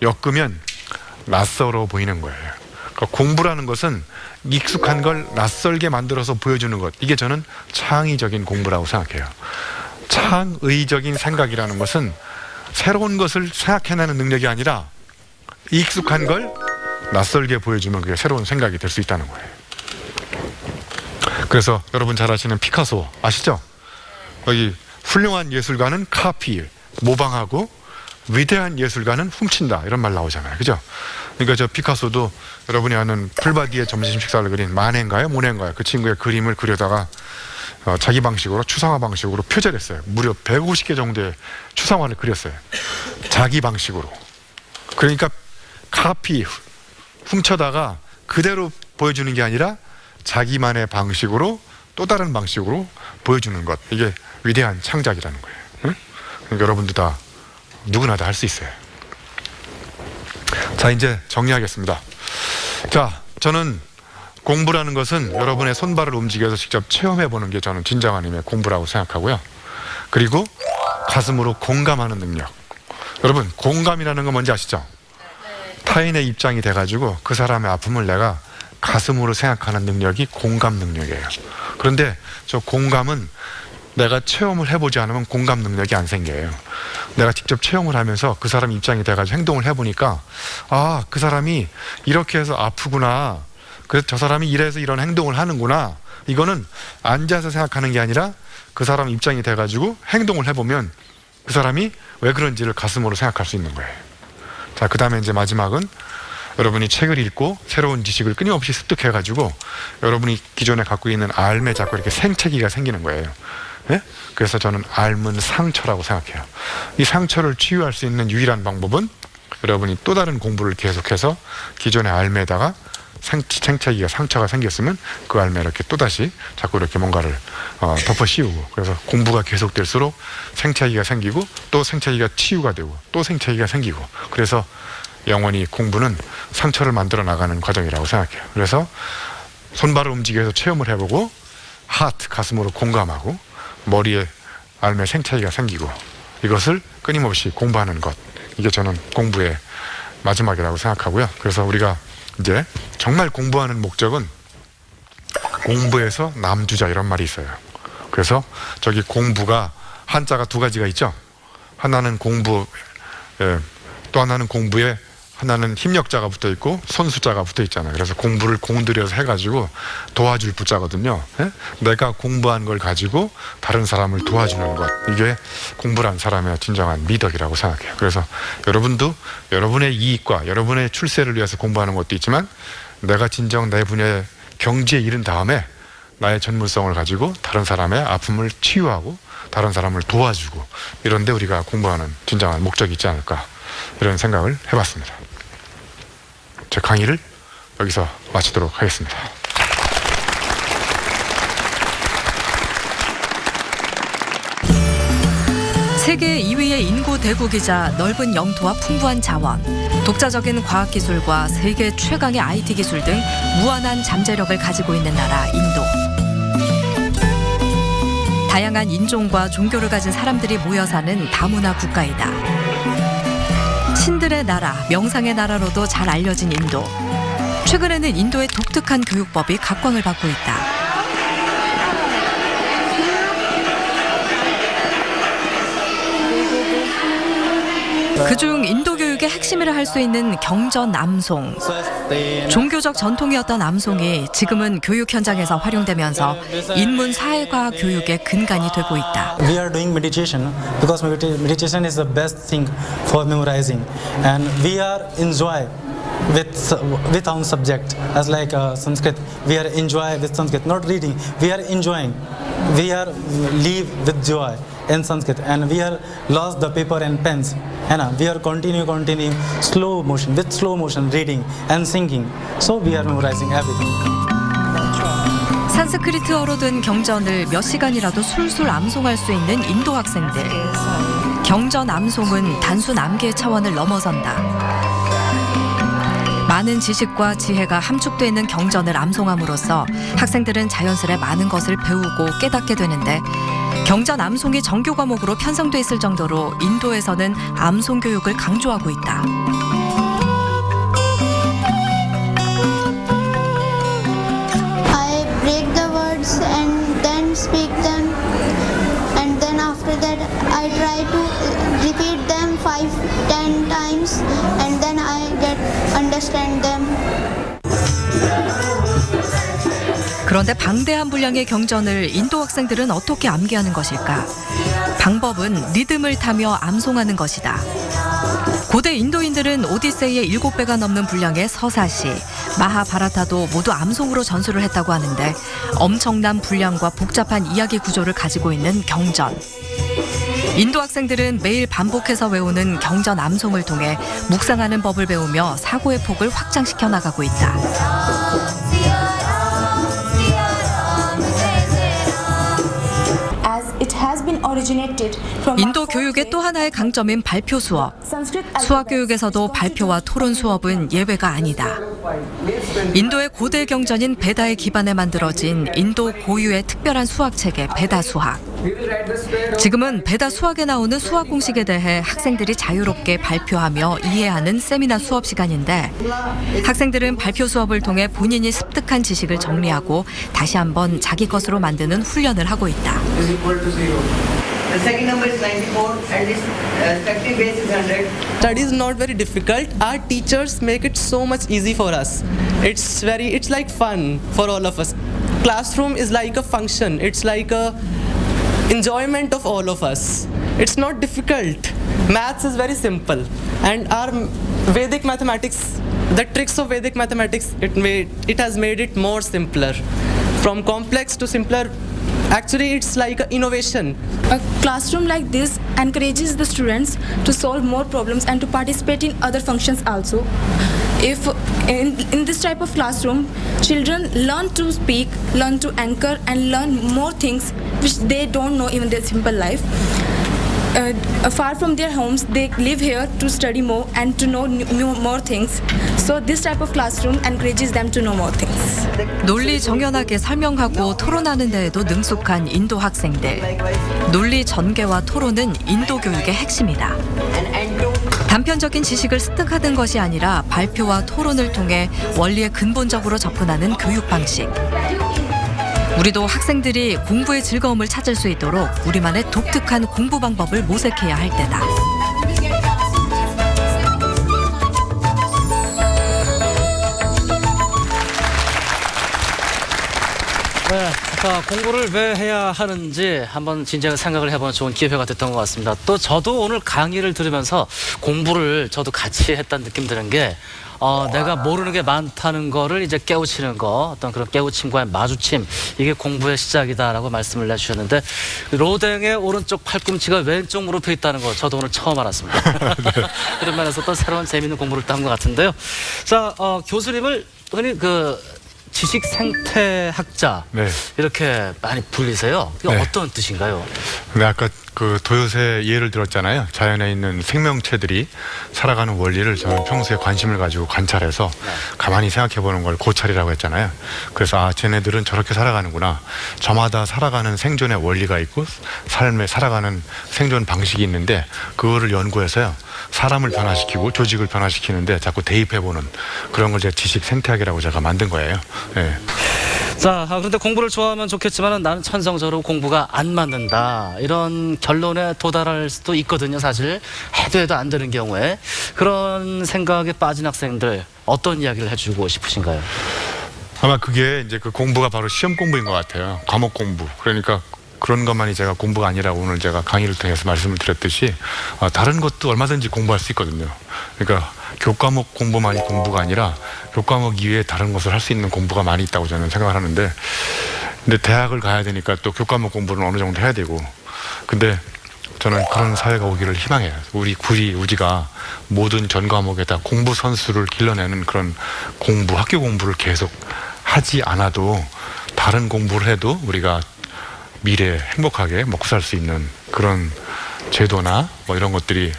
엮으면 낯설어 보이는 거예요. 그러니까 공부라는 것은 익숙한 걸 낯설게 만들어서 보여주는 것, 이게 저는 창의적인 공부라고 생각해요. 창의적인 생각이라는 것은 새로운 것을 생각해내는 능력이 아니라 익숙한 걸 낯설게 보여주면 그게 새로운 생각이 될 수 있다는 거예요. 그래서 여러분 잘 아시는 피카소 아시죠? 여기 훌륭한 예술가는 카피, 모방하고 위대한 예술가는 훔친다, 이런 말 나오잖아요. 그죠? 그러니까 저 피카소도 여러분이 아는 풀바디의 점심 식사를 그린 마네인가요? 모네인가요? 그 친구의 그림을 그려다가 자기 방식으로, 추상화 방식으로 표절했어요. 무려 150개 정도의 추상화를 그렸어요. 자기 방식으로. 그러니까 카피, 훔쳐다가 그대로 보여주는 게 아니라 자기만의 방식으로, 또 다른 방식으로 보여주는 것, 이게 위대한 창작이라는 거예요. 응? 그러니까 여러분도 다, 누구나 다 할 수 있어요. 자, 이제 정리하겠습니다. 자, 저는 공부라는 것은 여러분의 손발을 움직여서 직접 체험해보는 게 저는 진정한 의미의 공부라고 생각하고요. 그리고 가슴으로 공감하는 능력. 여러분, 공감이라는 건 뭔지 아시죠? 타인의 입장이 돼가지고 그 사람의 아픔을 내가 가슴으로 생각하는 능력이 공감 능력이에요. 그런데 저 공감은 내가 체험을 해보지 않으면 공감 능력이 안 생겨요. 내가 직접 체험을 하면서 그 사람 입장이 돼가지고 행동을 해보니까 아, 그 사람이 이렇게 해서 아프구나. 그래서 저 사람이 이래서 이런 행동을 하는구나. 이거는 앉아서 생각하는 게 아니라 그 사람 입장이 돼가지고 행동을 해보면 그 사람이 왜 그런지를 가슴으로 생각할 수 있는 거예요. 자, 그 다음에 이제 마지막은 여러분이 책을 읽고 새로운 지식을 끊임없이 습득해가지고 여러분이 기존에 갖고 있는 앓에 자꾸 이렇게 생채기가 생기는 거예요. 네? 그래서 저는 앓은 상처라고 생각해요. 이 상처를 치유할 수 있는 유일한 방법은 여러분이 또 다른 공부를 계속해서 기존의 앓에다가 생채기가 상처가 생겼으면 그 앓에 이렇게 또다시 자꾸 이렇게 뭔가를 덮어 씌우고, 그래서 공부가 계속될수록 생채기가 생기고 또 생채기가 치유가 되고 또 생채기가 생기고, 그래서 영원히 공부는 상처를 만들어 나가는 과정이라고 생각해요. 그래서 손발을 움직여서 체험을 해보고 하트, 가슴으로 공감하고 머리에 앓에 생채기가 생기고 이것을 끊임없이 공부하는 것, 이게 저는 공부의 마지막이라고 생각하고요. 그래서 우리가 이제 정말 공부하는 목적은 공부에서 남주자 이런 말이 있어요. 그래서 저기 공부가 한자가 두 가지가 있죠. 하나는 공부, 또 하나는 공부에 하나는 힘력자가 붙어 있고 손수자가 붙어 있잖아요. 그래서 공부를 공들여서 해가지고 도와줄 부자거든요. 내가 공부한 걸 가지고 다른 사람을 도와주는 것, 이게 공부란 사람의 진정한 미덕이라고 생각해요. 그래서 여러분도 여러분의 이익과 여러분의 출세를 위해서 공부하는 것도 있지만 내가 진정 내 분야의 경지에 이른 다음에 나의 전문성을 가지고 다른 사람의 아픔을 치유하고 다른 사람을 도와주고, 이런데 우리가 공부하는 진정한 목적이 있지 않을까, 이런 생각을 해봤습니다. 제 강의를 여기서 마치도록 하겠습니다. 세계 2위의 인구 대국이자 넓은 영토와 풍부한 자원, 독자적인 과학기술과 세계 최강의 IT 기술 등 무한한 잠재력을 가지고 있는 나라 인도. 다양한 인종과 종교를 가진 사람들이 모여 사는 다문화 국가이다. 신들의 나라, 명상의 나라로도 잘 알려진 인도. 최근에는 인도의 독특한 교육법이 각광을 받고 있다. 그중 인도 교육의 핵심이라 할 수 있는 경전 암송. 종교적 전통이었던 암송이 지금은 교육 현장에서 활용되면서 인문 사회과학 교육의 근간이 되고 있다. We are doing meditation because meditation is the best thing for memorizing, and we are enjoy with our subject as like Sanskrit. We are enjoy with Sanskrit, not reading. We are enjoying. We are live with joy in Sanskrit, and we are lost the paper and pens. And we are continue slow motion reading and singing. So we are memorizing everything. 산스크리트어로 된 경전을 몇 시간이라도 술술 암송할 수 있는 인도 학생들. 경전 암송은 단순 암기의 차원을 넘어선다. 많은 지식과 지혜가 함축되어 있는 경전을 암송함으로써 학생들은 자연스레 많은 것을 배우고 깨닫게 되는데, 경전 암송이 정규 과목으로 편성돼 있을 정도로 인도에서는 암송 교육을 강조하고 있다. I break the words and then speak them, and then after that I try to repeat them 5-10 times, and then I understand them. 그런데 방대한 분량의 경전을 인도 학생들은 어떻게 암기하는 것일까? 방법은 리듬을 타며 암송하는 것이다. 고대 인도인들은 오디세이의 7배가 넘는 분량의 서사시, 마하바라타도 모두 암송으로 전수를 했다고 하는데, 엄청난 분량과 복잡한 이야기 구조를 가지고 있는 경전. 인도 학생들은 매일 반복해서 외우는 경전 암송을 통해 묵상하는 법을 배우며 사고의 폭을 확장시켜 나가고 있다. 인도 교육의 또 하나의 강점인 발표 수업. 수학 교육에서도 발표와 토론 수업은 예외가 아니다. 인도의 고대 경전인 베다에 기반해 만들어진 인도 고유의 특별한 수학 체계 베다 수학. 지금은 배다 수학에 나오는 수학 공식에 대해 학생들이 자유롭게 발표하며 이해하는 세미나 수업 시간인데 학생들은 발표 수업을 통해 본인이 습득한 지식을 정리하고 다시 한번 자기 것으로 만드는 훈련을 하고 있다. The second number is 94 and its effective base is 100. Study is not very difficult. Our teachers make it so much easy for us. It's like fun for all of us. Classroom is like a function. It's like a enjoyment of all of us. It's not difficult. Maths is very simple, and our Vedic mathematics, the tricks of Vedic mathematics, it has made it more simpler, from complex to simpler. Actually, it's like an innovation. A classroom like this encourages the students to solve more problems and to participate in other functions also. If in this type of classroom, children learn to speak, learn to anchor, and learn more things which they don't know even in their simple life. Far from their homes, they live here to study more and to know more things. So this type of classroom encourages them to know more things. 논리 정연하게 설명하고 토론하는 데에도 능숙한 인도 학생들. 논리 전개와 토론은 인도 교육의 핵심이다. 단편적인 지식을 습득하는 것이 아니라 발표와 토론을 통해 원리에 근본적으로 접근하는 교육 방식. 우리도 학생들이 공부의 즐거움을 찾을 수 있도록 우리만의 독특한 공부 방법을 모색해야 할 때다. 네, 자, 공부를 왜 해야 하는지 한번 진지하게 생각을 해보는 좋은 기회가 됐던 것 같습니다. 또 저도 오늘 강의를 들으면서 공부를 저도 같이 했다는 느낌 드는 게 내가 모르는 게 많다는 거를 이제 깨우치는 거, 어떤 그런 깨우침과의 마주침, 이게 공부의 시작이다라고 말씀을 내주셨는데 로댕의 오른쪽 팔꿈치가 왼쪽 무릎에 있다는 거 저도 오늘 처음 알았습니다. 그런 면에서 또 새로운 재미있는 공부를 또 한 것 같은데요. 자, 교수님을 흔히 지식 생태학자 네. 이렇게 많이 불리세요. 이게 네. 어떤 뜻인가요? 근데 아까 그 도요새 예를 들었잖아요. 자연에 있는 생명체들이 살아가는 원리를 저는 평소에 관심을 가지고 관찰해서 가만히 생각해 보는 걸 고찰이라고 했잖아요. 그래서 쟤네들은 저렇게 살아가는구나. 저마다 살아가는 생존의 원리가 있고 삶에 살아가는 생존 방식이 있는데 그거를 연구해서요. 사람을 변화시키고 조직을 변화시키는데 자꾸 대입해보는 그런 걸 제가 지식 생태학이라고 제가 만든 거예요. 네. 자, 그런데 공부를 좋아하면 좋겠지만 나는 천성적으로 공부가 안 맞는다. 이런 결론에 도달할 수도 있거든요, 사실. 해도 안 되는 경우에. 그런 생각에 빠진 학생들 어떤 이야기를 해주고 싶으신가요? 아마 그게 이제 그 공부가 바로 시험 공부인 것 같아요. 과목 공부. 그러니까 그런 것만이 제가 공부가 아니라 오늘 제가 강의를 통해서 말씀을 드렸듯이 다른 것도 얼마든지 공부할 수 있거든요. 그러니까 교과목 공부만이 공부가 아니라 교과목 이외에 다른 것을 할 수 있는 공부가 많이 있다고 저는 생각을 하는데 근데 대학을 가야 되니까 또 교과목 공부는 어느 정도 해야 되고 근데 저는 그런 사회가 오기를 희망해요. 우리가 모든 전 과목에 다 공부 선수를 길러내는 그런 공부, 학교 공부를 계속 하지 않아도 다른 공부를 해도 우리가 미래에 행복하게 먹고 살 수 있는 그런 제도나 뭐 이런 것들이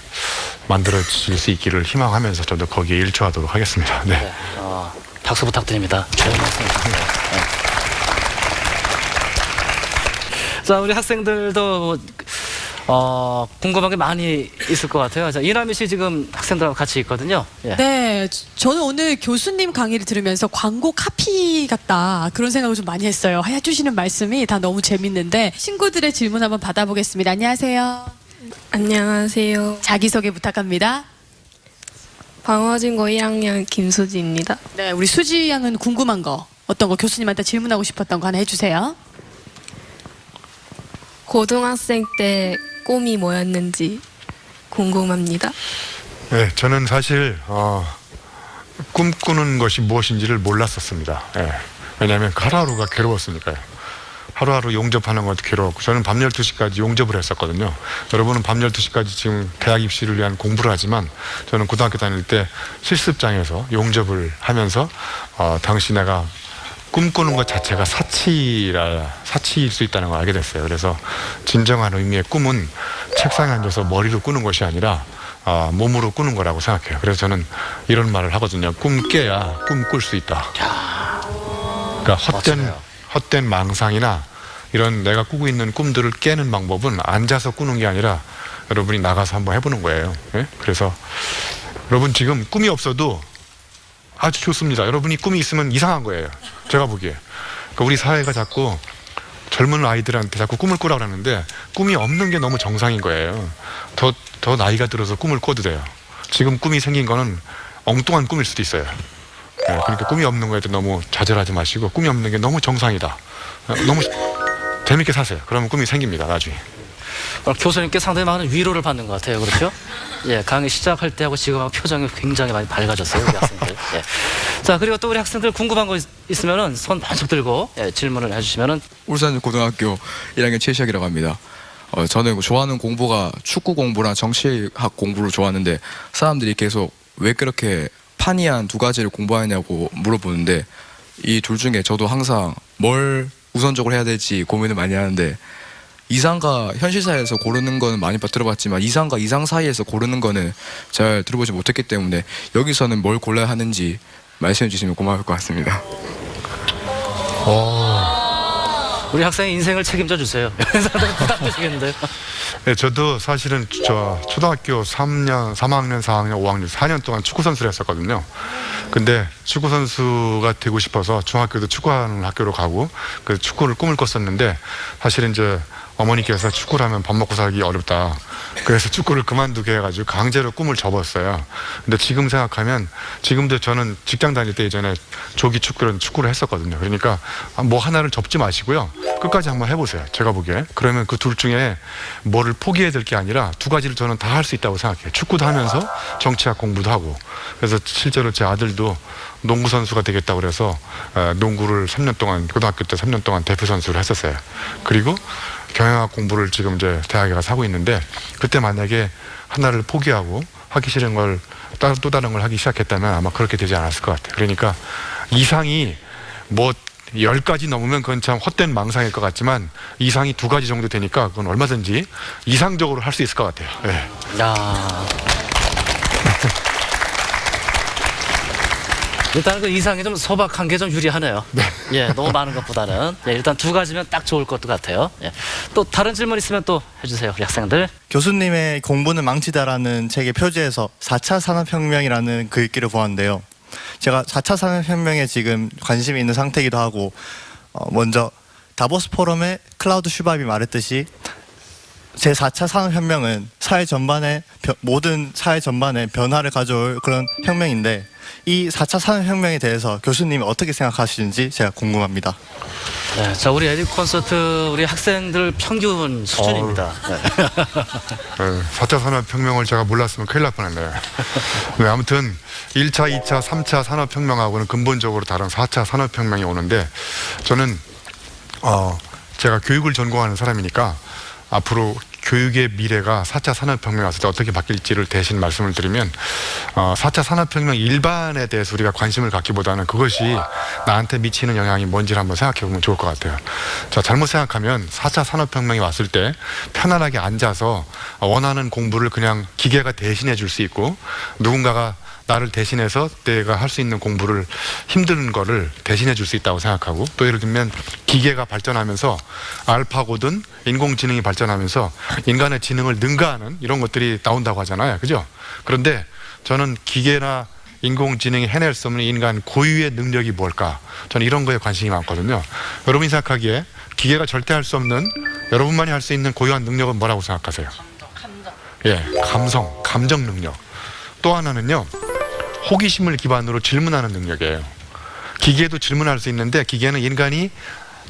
만들어질 수 있기를 희망하면서 저도 거기에 일조하도록 하겠습니다. 네. 네, 박수 부탁드립니다. 좋은 말씀입니다. 네. 자, 우리 학생들도 궁금한 게 많이 있을 것 같아요. 자, 이남희 씨 지금 학생들하고 같이 있거든요. 예. 네, 저는 오늘 교수님 강의를 들으면서 광고 카피 같다 그런 생각을 좀 많이 했어요. 해주시는 말씀이 다 너무 재밌는데 친구들의 질문 한번 받아보겠습니다. 안녕하세요. 안녕하세요. 자기소개 부탁합니다. 방어진고 1학년 김수지입니다. 네, 우리 수지 양은 궁금한 거 어떤 거 교수님한테 질문하고 싶었던 거 하나 해주세요. 고등학생 때 꿈이 뭐였는지 궁금합니다. 네, 저는 사실 꿈꾸는 것이 무엇인지를 몰랐었습니다. 네. 왜냐하면 하루하루가 괴로웠으니까요. 하루하루 용접하는 것도 괴로웠고 저는 밤 12시까지 용접을 했었거든요. 여러분은 밤 12시까지 지금 대학 입시를 위한 공부를 하지만 저는 고등학교 다닐 때 실습장에서 용접을 하면서 당시 내가 꿈꾸는 것 자체가 사치일 수 있다는 걸 알게 됐어요. 그래서 진정한 의미의 꿈은 책상에 앉아서 머리로 꾸는 것이 아니라 몸으로 꾸는 거라고 생각해요. 그래서 저는 이런 말을 하거든요. 꿈 깨야 꿈 꿀 수 있다. 그러니까 헛된 망상이나 이런 내가 꾸고 있는 꿈들을 깨는 방법은 앉아서 꾸는 게 아니라 여러분이 나가서 한번 해보는 거예요. 예? 그래서 여러분 지금 꿈이 없어도 아주 좋습니다. 여러분이 꿈이 있으면 이상한 거예요. 제가 보기에. 그러니까 우리 사회가 자꾸 젊은 아이들한테 자꾸 꿈을 꾸라고 하는데 꿈이 없는 게 너무 정상인 거예요. 더 나이가 들어서 꿈을 꿔도 돼요. 지금 꿈이 생긴 거는 엉뚱한 꿈일 수도 있어요. 네, 그러니까 꿈이 없는 거에 너무 좌절하지 마시고 꿈이 없는 게 너무 정상이다. 너무 재밌게 사세요. 그러면 꿈이 생깁니다. 나중에. 교수님께 상당히 많은 위로를 받는 것 같아요. 그렇죠? 예, 강의 시작할 때하고 지금하고 표정이 굉장히 많이 밝아졌어요. 우리 학생들. 예. 자, 그리고 또 우리 학생들 궁금한 거 있으면은 손 번쩍 들고 질문을 해주시면은. 울산 고등학교 1학년 최시혁이라고 합니다. 저는 좋아하는 공부가 축구 공부랑 정치학 공부를 좋아하는데 사람들이 계속 왜 그렇게 판이한 두 가지를 공부하냐고 물어보는데 이 둘 중에 저도 항상 뭘 우선적으로 해야 될지 고민을 많이 하는데 이상과 현실 사이에서 고르는 거는 많이 들어봤지만 이상과 이상 사이에서 고르는 거는 잘 들어보지 못했기 때문에 여기서는 뭘 골라야 하는지 말씀해 주시면 고마울 것 같습니다. 우리 학생의 인생을 책임져 주세요. 부탁드리겠는데요. 네, 저도 사실은 저 초등학교 3학년, 4학년, 5학년, 4년 동안 축구 선수를 했었거든요. 근데 축구 선수가 되고 싶어서 중학교도 축구하는 학교로 가고 그 축구를 꿈을 꿨었는데 사실은 이제 어머니께서 축구를 하면 밥 먹고 살기 어렵다. 그래서 축구를 그만두게 해가지고 강제로 꿈을 접었어요. 근데 지금 생각하면 지금도 저는 직장 다닐 때 예전에 조기 축구를 했었거든요. 그러니까 뭐 하나를 접지 마시고요. 끝까지 한번 해보세요. 제가 보기에. 그러면 그 둘 중에 뭐를 포기해야 될 게 아니라 두 가지를 저는 다 할 수 있다고 생각해요. 축구도 하면서 정치학 공부도 하고. 그래서 실제로 제 아들도 농구 선수가 되겠다고 그래서 농구를 3년 동안 고등학교 때 3년 동안 대표 선수를 했었어요. 그리고 경영학 공부를 지금 이제 대학에 가서 하고 있는데 그때 만약에 하나를 포기하고 하기 싫은 걸 또 다른 걸 하기 시작했다면 아마 그렇게 되지 않았을 것 같아요. 그러니까 이상이 뭐 10가지 넘으면 그건 참 헛된 망상일 것 같지만 이상이 2가지 정도 되니까 그건 얼마든지 이상적으로 할 수 있을 것 같아요. 네. 야. 일단 그 이상이 좀 소박한 게 좀 유리하네요. 네. 예, 너무 많은 것보다는. 예, 일단 2가지면 딱 좋을 것도 같아요. 예. 또 다른 질문 있으면 또 해주세요, 우리 학생들. 교수님의 공부는 망치다라는 책의 표지에서 4차 산업혁명이라는 글귀를 보았는데요. 제가 4차 산업혁명에 지금 관심이 있는 상태이기도 하고 먼저 다보스 포럼의 클라우드 슈밥이 말했듯이 제4차 산업혁명은 모든 사회 전반에 변화를 가져올 그런 혁명인데 이 4차 산업혁명에 대해서 교수님이 어떻게 생각하시는지 제가 궁금합니다. 네, 자, 우리 에듀 콘서트 우리 학생들 평균 수준입니다. 네, 4차 산업혁명을 제가 몰랐으면 큰일 날 뻔했네요. 네, 아무튼 1차, 2차, 3차 산업혁명하고는 근본적으로 다른 4차 산업혁명이 오는데 저는 제가 교육을 전공하는 사람이니까 앞으로 교육의 미래가 4차 산업혁명에 왔을 때 어떻게 바뀔지를 대신 말씀을 드리면 4차 산업혁명 일반에 대해서 우리가 관심을 갖기보다는 그것이 나한테 미치는 영향이 뭔지를 한번 생각해 보면 좋을 것 같아요. 자, 잘못 생각하면 4차 산업혁명이 왔을 때 편안하게 앉아서 원하는 공부를 그냥 기계가 대신해 줄 수 있고 누군가가 나를 대신해서 내가 할 수 있는 공부를 힘든 거를 대신해 줄 수 있다고 생각하고 또 예를 들면 기계가 발전하면서 알파고든 인공지능이 발전하면서 인간의 지능을 능가하는 이런 것들이 나온다고 하잖아요. 그죠? 그런데 저는 기계나 인공지능이 해낼 수 없는 인간 고유의 능력이 뭘까? 저는 이런 거에 관심이 많거든요. 여러분이 생각하기에 기계가 절대 할 수 없는 여러분만이 할 수 있는 고유한 능력은 뭐라고 생각하세요? 예, 감정 능력. 또 하나는요. 호기심을 기반으로 질문하는 능력이에요. 기계도 질문할 수 있는데 기계는 인간이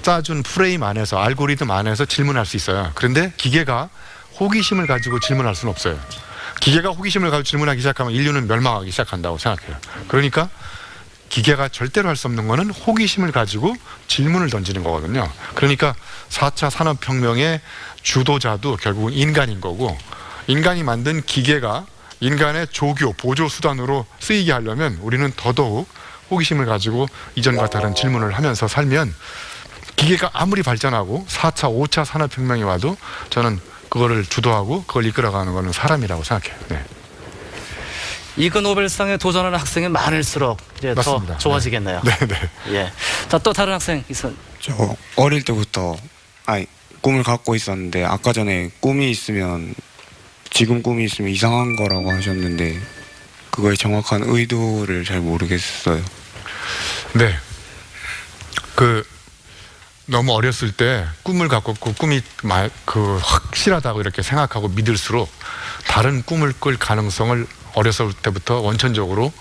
짜준 프레임 안에서 알고리즘 안에서 질문할 수 있어요. 그런데 기계가 호기심을 가지고 질문할 수는 없어요. 기계가 호기심을 가지고 질문하기 시작하면 인류는 멸망하기 시작한다고 생각해요. 그러니까 기계가 절대로 할 수 없는 거는 호기심을 가지고 질문을 던지는 거거든요. 그러니까 4차 산업혁명의 주도자도 결국은 인간인 거고 인간이 만든 기계가 인간의 조교, 보조 수단으로 쓰이게 하려면 우리는 더더욱 호기심을 가지고 이전과 다른 질문을 하면서 살면 기계가 아무리 발전하고 4차, 5차 산업혁명이 와도 저는 그거를 주도하고 그걸 이끌어가는 거는 사람이라고 생각해요. 네. 이그 노벨상에 도전하는 학생이 많을수록 이제 맞습니다. 더 좋아지겠네요. 네, 네. 예. 자, 또 다른 학생 있으면. 저 어릴 때부터 꿈을 갖고 있었는데 아까 전에 지금 꿈이 있으면 이상한 거라고 하셨는데 그거의 정확한 의도를 잘 모르겠어요. 네. 너무 어렸을 때 꿈을 갖고 그 꿈이 확실하다고 이렇게 생각하고 믿을수록 다른 꿈을 꿀 가능성을 어렸을 때부터 원천적으로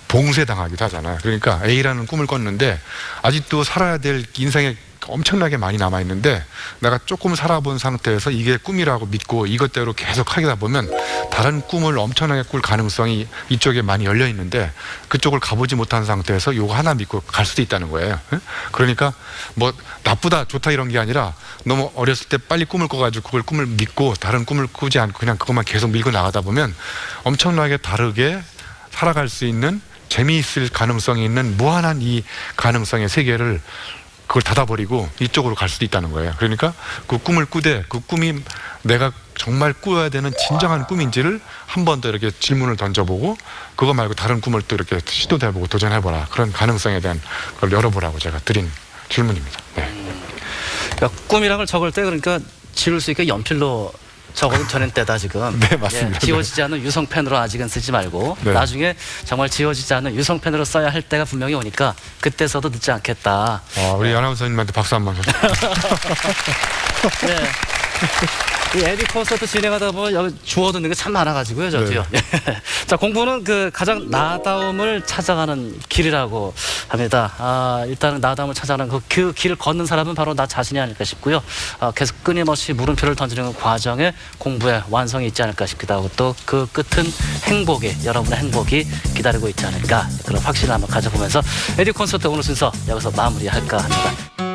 봉쇄당하기도 하잖아요. 그러니까 A라는 꿈을 꿨는데 아직도 살아야 될 인생에 엄청나게 많이 남아있는데 내가 조금 살아본 상태에서 이게 꿈이라고 믿고 이것대로 계속 하다 보면 다른 꿈을 엄청나게 꿀 가능성이 이쪽에 많이 열려 있는데 그쪽을 가보지 못한 상태에서 요거 하나 믿고 갈 수도 있다는 거예요. 그러니까 뭐 나쁘다 좋다 이런 게 아니라 너무 어렸을 때 빨리 꿈을 꿔가지고 그걸 꿈을 믿고 다른 꿈을 꾸지 않고 그냥 그것만 계속 밀고 나가다 보면 엄청나게 다르게 살아갈 수 있는 재미있을 가능성이 있는 무한한 이 가능성의 세계를 그걸 닫아버리고 이쪽으로 갈 수도 있다는 거예요. 그러니까 그 꿈을 꾸되 그 꿈이 내가 정말 꾸어야 되는 진정한 꿈인지를 한 번 더 이렇게 질문을 던져보고 그거 말고 다른 꿈을 또 이렇게 시도도 해보고 도전해보라. 그런 가능성에 대한 걸 열어보라고 제가 드린 질문입니다. 네. 그러니까 꿈이란 걸 적을 때 그러니까 지울 수 있게 연필로 적어도 되는 때다 지금. 네, 맞습니다. 지워지지 않는 유성펜으로 아직은 쓰지 말고 네. 나중에 정말 지워지지 않는 유성펜으로 써야 할 때가 분명히 오니까 그때 써도 늦지 않겠다. 우리 아나운서님한테 박수 한번 주세요. 네. 이 에디 콘서트 진행하다 보면 여기 주워 듣는 게 참 많아가지고요, 저도요. 자, 공부는 가장 나다움을 찾아가는 길이라고 합니다. 일단은 나다움을 찾아가는 그 길을 걷는 사람은 바로 나 자신이 아닐까 싶고요. 계속 끊임없이 물음표를 던지는 과정에 공부의 완성이 있지 않을까 싶기도 하고 또 그 끝은 여러분의 행복이 기다리고 있지 않을까 그런 확신을 한번 가져보면서 에디 콘서트 오늘 순서 여기서 마무리할까 합니다.